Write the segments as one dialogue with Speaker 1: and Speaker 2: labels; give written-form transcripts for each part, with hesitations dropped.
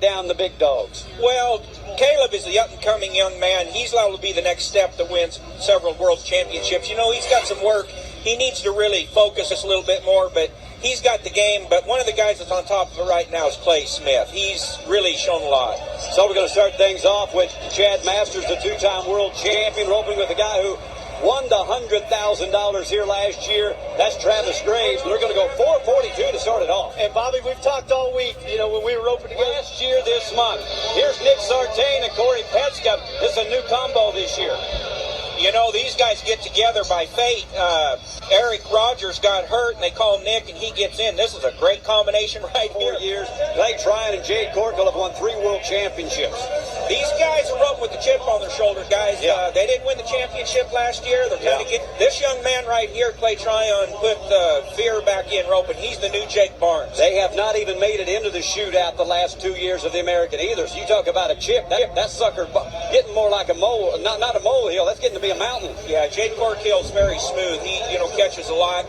Speaker 1: down the big dogs?
Speaker 2: Well, Caleb is the up-and-coming young man. He's liable to be the next step that wins several world championships. You know, he's got some work. He needs to really focus us a little bit more, but he's got the game. But one of the guys that's on top of it right now is Clay Smith. He's really shown a lot.
Speaker 1: So we're going to start things off with Chad Masters, the two-time world champion, roping with a guy who won the $100,000 here last year. That's Travis Graves. We're going to go 442 to start it off.
Speaker 3: And Bobby, we've talked all week, you know, when we were roping together.
Speaker 1: Last year this month. Here's Nick Sartain and Corey Petska. This is a new combo this year.
Speaker 2: You know, these guys get together by fate. Eric Rogers got hurt, and they call Nick, and he gets in. This is a great combination right here.
Speaker 1: 4 years. Clay Tryon and Jade Corkle have won 3 world championships.
Speaker 2: These guys are up with the chip on their shoulders, guys.
Speaker 1: Yeah.
Speaker 2: They didn't win the championship last year. They're kind of getting this young man right here, Clay Tryon, put fear back in roping. He's the new Jake Barnes.
Speaker 1: They have not even made it into the shootout the last 2 years of the American either. So you talk about a chip, that sucker getting more like a mole, not a molehill. That's getting to be a mountain.
Speaker 2: Yeah, Jake Corkill's very smooth. He, catches a lot.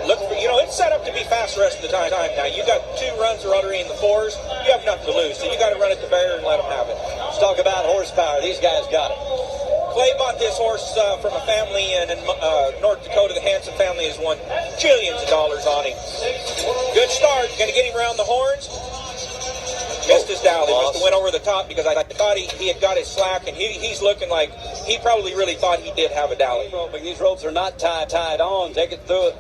Speaker 2: Look for, it's set up to be fast the rest of the time. Now, you got 2 runs or already in the 4s. You have nothing to lose, so you got to run at the barrier and let them have it.
Speaker 1: Let's talk about horsepower. These guys got it.
Speaker 2: Clay bought this horse from a family in North Dakota. The Hanson family has won $jillions on him. Good start. Going to get him around the horns. Missed his dowel. He must have went over the top because I thought he had got his slack, and he's looking like he probably really thought he did have a dowel.
Speaker 1: These ropes are not tied on. Take it through it.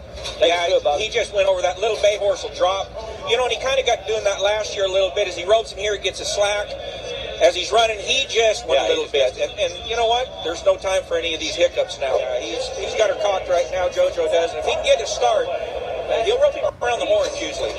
Speaker 2: He just went over that. Little bay horse will drop. And he kind of got doing that last year a little bit. As he ropes him here, he gets a slack. As he's running, he just went a little bit. And you know what? There's no time for any of these hiccups now. He's got her cocked right now. JoJo does. And if he can get a start, he'll rope him around the horns usually.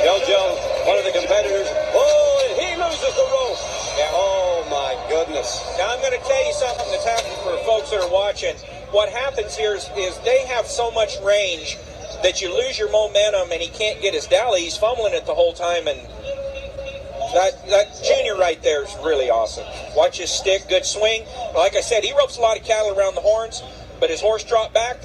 Speaker 1: JoJo, one of the competitors. Oh, and he loses the rope.
Speaker 2: Yeah.
Speaker 1: Oh, my goodness.
Speaker 2: Now, I'm going to tell you something that's happening for folks that are watching. What happens here is they have so much range that you lose your momentum, and he can't get his dally. He's fumbling it the whole time, and that junior right there is really awesome. Watch his stick, good swing. Like I said, he ropes a lot of cattle around the horns, but his horse dropped back.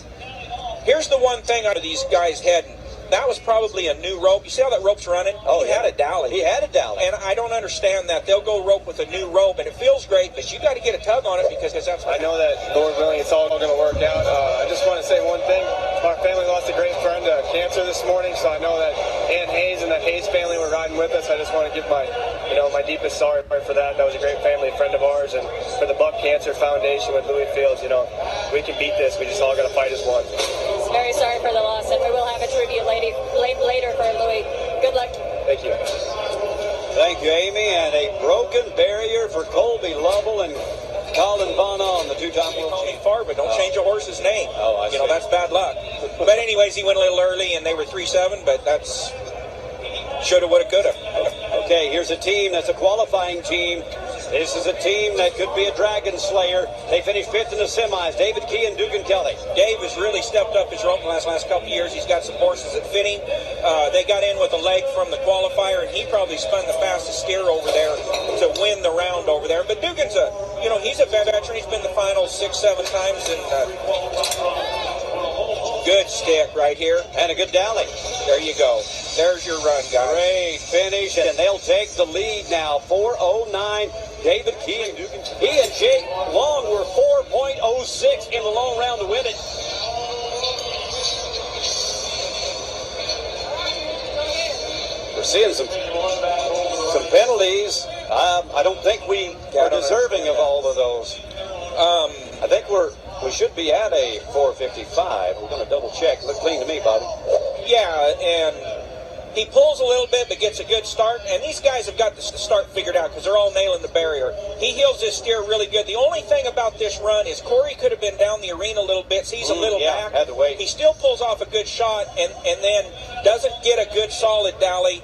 Speaker 2: Here's the one thing out of these guys' head. That was probably a new rope. You see how that rope's running?
Speaker 1: Oh,
Speaker 2: he had a dowel.
Speaker 1: He had a dowel.
Speaker 2: And I don't understand that. They'll go rope with a new rope, and it feels great, but you got to get a tug on it because that's what
Speaker 3: I know that, Lord willing, it's all going to work out. I just want to say one thing. Our family lost a great friend to cancer this morning, so I know that Aunt Hayes and that Hayes family were riding with us. I just want to give my deepest sorry for that. That was a great family, friend of ours, and for the Buck Cancer Foundation with Louis Fields, we can beat this. We just all got to fight as one.
Speaker 4: Very sorry for the loss, and we will have a tribute later for Louis. Good luck.
Speaker 3: Thank you.
Speaker 1: Thank you, Amy. And a broken barrier for Colby Lovell and Colin Bonan, the two-time world champion.
Speaker 2: But don't change a horse's name.
Speaker 1: Oh, I see.
Speaker 2: That's bad luck. But anyways, he went a little early, and they were 3-7, but that's shoulda, woulda, coulda.
Speaker 1: Okay, here's a team that's a qualifying team. This is a team that could be a Dragon Slayer. They finished 5th in the semis. David Key and Dugan Kelly.
Speaker 2: Dave has really stepped up his rope in the last couple of years. He's got some horses that fit him. They got in with a leg from the qualifier, and he probably spun the fastest steer over there to win the round over there. But Dugan's he's a veteran. He's been in the finals 6-7 times, and good stick right here.
Speaker 1: And a good dally.
Speaker 2: There you go. There's your run, guys.
Speaker 1: Great finish, and they'll take the lead now. 4:09. David Key and Dugan. He and Jake Long were 4.06 in the long round to win it. We're seeing some penalties. I don't think we are deserving of all of those. I think we should be at a 4:55. We're going to double check. Look clean to me, Bobby.
Speaker 2: Yeah, and he pulls a little bit but gets a good start, and these guys have got the start figured out because they're all nailing the barrier. He heels his steer really good. The only thing about this run is Corey could have been down the arena a little bit, so he's a little back.
Speaker 1: Had to wait.
Speaker 2: He still pulls off a good shot and then doesn't get a good solid dally.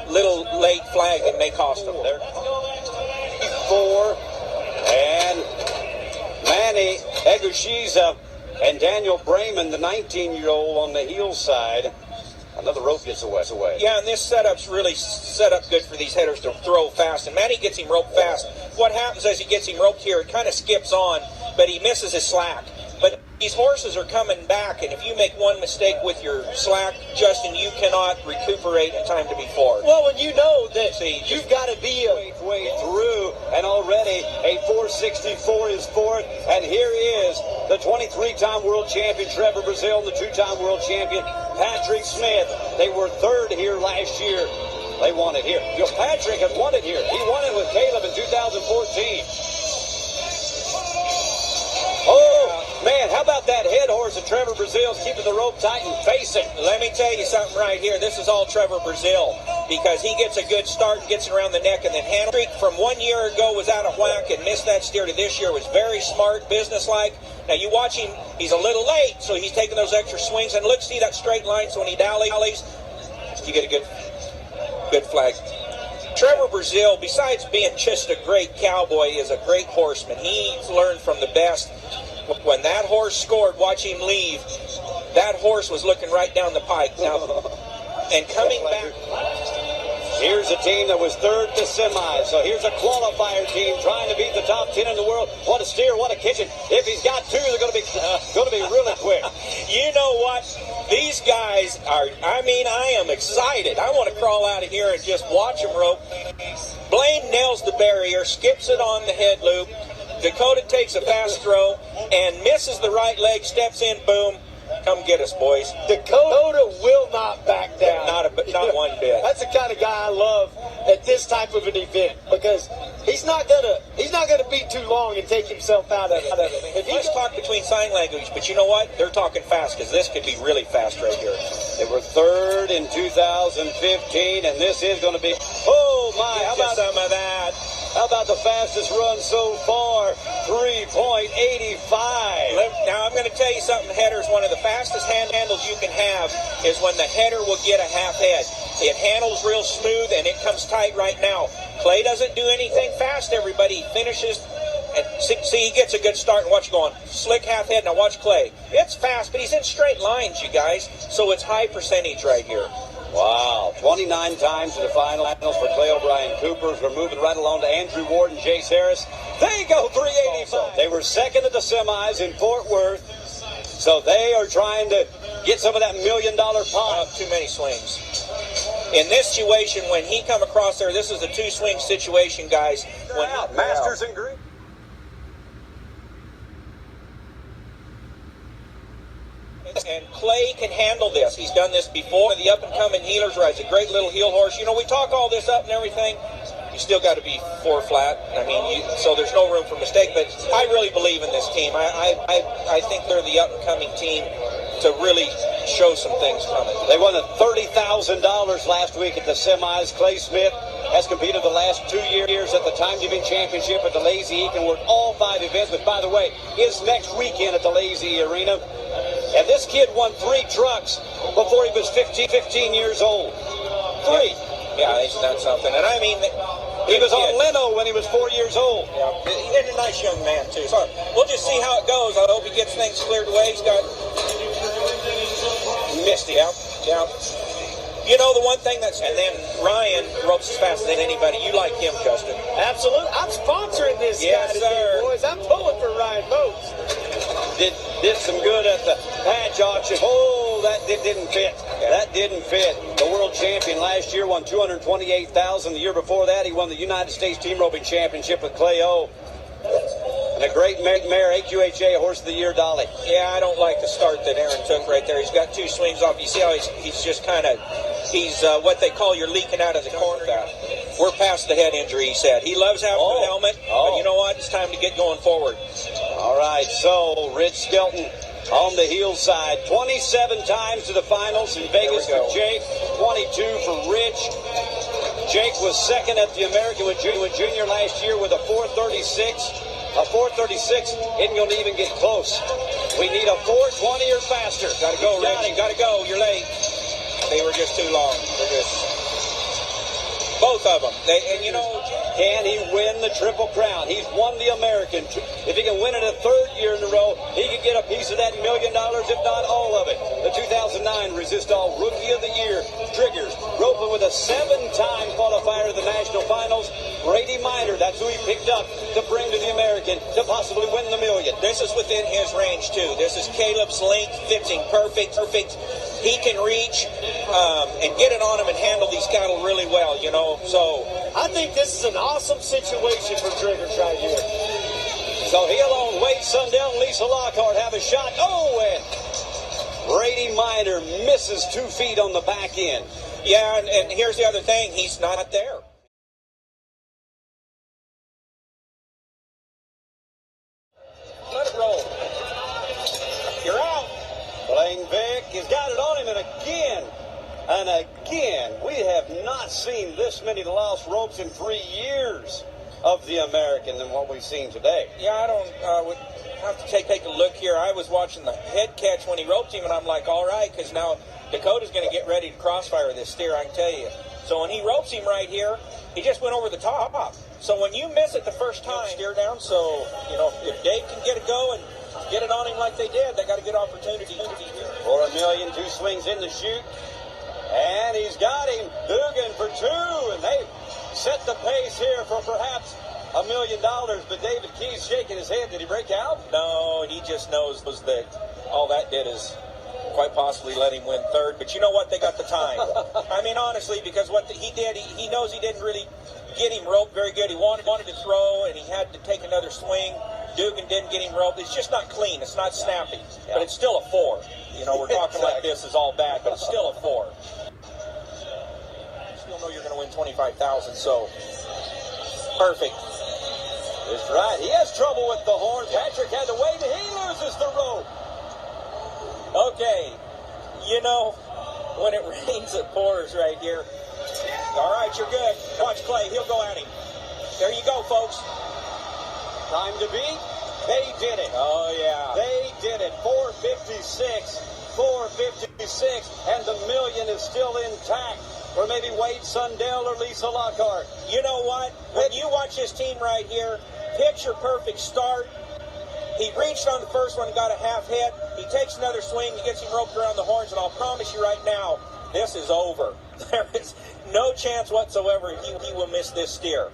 Speaker 2: Little late flag that may cost him.
Speaker 1: There. 4, and Manny Egushiza and Daniel Brayman, the 19-year-old on the heel side. Another rope gets away.
Speaker 2: Yeah, and this setup's really set up good for these headers to throw fast. And Manny gets him roped fast. What happens as he gets him roped here, it kind of skips on, but he misses his slack. But These horses are coming back, and if you make one mistake with your slack, Justin, you cannot recuperate in time to be fourth.
Speaker 5: Well, when you know that
Speaker 2: See,
Speaker 5: you've got to be a
Speaker 1: way through, and already a 464 is fourth. And here is the 23-time world champion Trevor Brazil and the 2-time world champion Patrick Smith. They were third here last year. They won it here. Patrick had won it here. He won it with Caleb in 2014. Oh, man, how about that head horse of Trevor Brazil's keeping the rope tight and facing?
Speaker 2: Let me tell you something right here. This is all Trevor Brazil, because he gets a good start and gets it around the neck, and then Streak from 1 year ago was out of whack and missed that steer to this year. Was very smart, businesslike. Now you watch him, he's a little late, so he's taking those extra swings, and look, see that straight line, so when he dallies, you get a good flag. Trevor Brazil, besides being just a great cowboy, is a great horseman. He's learned from the best. When that horse scored, watch him leave. That horse was looking right down the pike. Now, and coming back.
Speaker 1: Here's a team that was third to semis. So here's a qualifier team trying to beat the top 10 in the world. What a steer, what a kitchen. If he's got two, they're going to be really quick.
Speaker 2: You know what? These guys are, I am excited. I want to crawl out of here and just watch them rope. Blaine nails the barrier, skips it on the head loop. Dakota takes a fast throw and misses the right leg, steps in, boom. Come get us, boys.
Speaker 5: Dakota will not back down.
Speaker 2: Not one bit.
Speaker 5: That's the kind of guy I love at this type of an event, because he's not gonna be too long and take himself out of it. If
Speaker 2: Let's talk between sign language, but you know what? They're talking fast, because this could be really fast right here.
Speaker 1: They were third in 2015, and this is going to be. Oh my! How about
Speaker 2: some of that?
Speaker 1: How about the fastest run so far? 3.85.
Speaker 2: Now, I'm going to tell you something, headers. One of the fastest handles you can have is when the header will get a half head. It handles real smooth, and it comes tight right now. Clay doesn't do anything fast, everybody. He finishes, and see, he gets a good start, and watch going. Slick half head. Now, watch Clay. It's fast, but he's in straight lines, you guys, so it's high percentage right here.
Speaker 1: Wow, 29 times to the finals for Clay O'Brien Coopers. We're moving right along to Andrew Ward and Jace Harris. They go 385. They were second at the semis in Fort Worth, so they are trying to get some of that $1 million pot.
Speaker 2: Too many swings. In this situation, when he come across there, this is a two-swing situation, guys. When
Speaker 1: Masters in green.
Speaker 2: And Clay can handle this. He's done this before. The up-and-coming heelers rides a great little heel horse. You know, we talk all this up and everything. You still got to be four flat. I mean, so there's no room for mistake. But I really believe in this team. I think they're the up-and-coming team to really show some things coming.
Speaker 1: They won $30,000 last week at the semis. Clay Smith has competed the last 2 years at the Time Giving Championship at the Lazy. He can work all 5 events. But by the way, it's next weekend at the Lazy Arena. And this kid won 3 trucks before he was 15 years old. 3.
Speaker 2: Yeah, isn't that something? And I mean,
Speaker 1: he was on Leno when he was 4 years old.
Speaker 2: Yeah, he's a nice young man, too. So we'll just see how it goes. I hope he gets things cleared away. He's got Misty out. Yeah. You know, the one thing that's... And then Ryan ropes as fast as anybody. You like him, Justin.
Speaker 5: Absolutely. I'm sponsoring this guy today, boys. I'm pulling for Ryan Boats.
Speaker 1: Did some good at the patch auction. Oh, that didn't fit. That didn't fit. The world champion last year won $228,000. The year before that, he won the United States Team Roping Championship with Clay O. And a great mare, AQHA Horse of the Year, Dolly.
Speaker 2: Yeah, I don't like the start that Aaron took right there. He's got 2 swings off. You see how he's just kind of, he's what they call you're leaking out of the corner. We're past the head injury, he said. He loves having the helmet, but you know what? It's time to get going forward.
Speaker 1: All right, so Rich Skelton on the heel side. 27 times to the finals in Vegas for Jake, 22 for Rich. Jake was second at the American with Junior last year with a 436. A 436 isn't going to even get close. We need a 420 or faster.
Speaker 2: Got to go, Rich. Got to go. You're late. They were just too long. Both of them. And, you know,
Speaker 1: can he win the Triple Crown? He's won the American. If he can win it a third year in a row, he could get a piece of that $1 million, if not all of it. The 2009 Resist All Rookie of the Year triggers, roping with a 7-time qualifier of the national finals. Brady Minor, that's who he picked up to bring to the American to possibly win the $1 million.
Speaker 2: This is within his range, too. This is Caleb's length, fixing perfect. He can reach and get it on him and handle these cattle really well, you know. So
Speaker 5: I think this is an awesome situation for Triggers right here.
Speaker 1: So he alone, Wade Sundell and Lisa Lockhart have a shot. Oh, and Brady Minor misses 2 feet on the back end.
Speaker 2: Yeah, and here's the other thing. He's not there. Let it roll. You're out.
Speaker 1: Blaine Vick has got it on him, and again, we have not seen this many lost ropes in 3 years of the American than what we've seen today.
Speaker 2: Yeah, I don't would have to take a look here. I was watching the head catch when he roped him, and I'm like, all right, because now Dakota's going to get ready to crossfire this steer, I can tell you. So when he ropes him right here, he just went over the top. So when you miss it the first time, steer down. So, you know, if Dave can get a go and get it on him like they did, they got a good opportunity here.
Speaker 1: For $1 million, 2 swings in the chute. And he's got him. Dugan for 2. And they set the pace here for perhaps $1 million. But David Key's shaking his head. Did he break out?
Speaker 2: No, he just knows that all that did is quite possibly let him win third. But you know what? They got the time. I mean, honestly, because what he did, he knows he didn't really get him roped very good. He wanted to throw, and he had to take another swing. Dugan didn't get him roped. It's just not clean. It's not snappy. But it's still a 4. You know, we're talking like this is all bad, but it's still a 4. You still know you're going to win $25,000, so perfect.
Speaker 1: That's right. He has trouble with the horn. Patrick had to wait, and he loses the rope.
Speaker 2: Okay. You know, when it rains, it pours right here. All right, you're good. Watch Clay. He'll go at him. There you go, folks.
Speaker 1: Time to beat. They did it.
Speaker 2: Oh, yeah.
Speaker 1: They did it. 456. 456. And the $1 million is still intact for maybe Wade Sundell or Lisa Lockhart.
Speaker 2: You know what? When you watch this team right here, picture perfect start. He reached on the first one and got a half hit. He takes another swing. He gets him roped around the horns. And I'll promise you right now, this is over. There is no chance whatsoever he will miss this steer.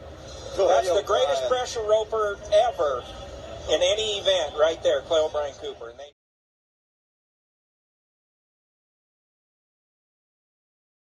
Speaker 2: That's the greatest pressure roper ever in any event right there, Clay O'Brien Cooper. And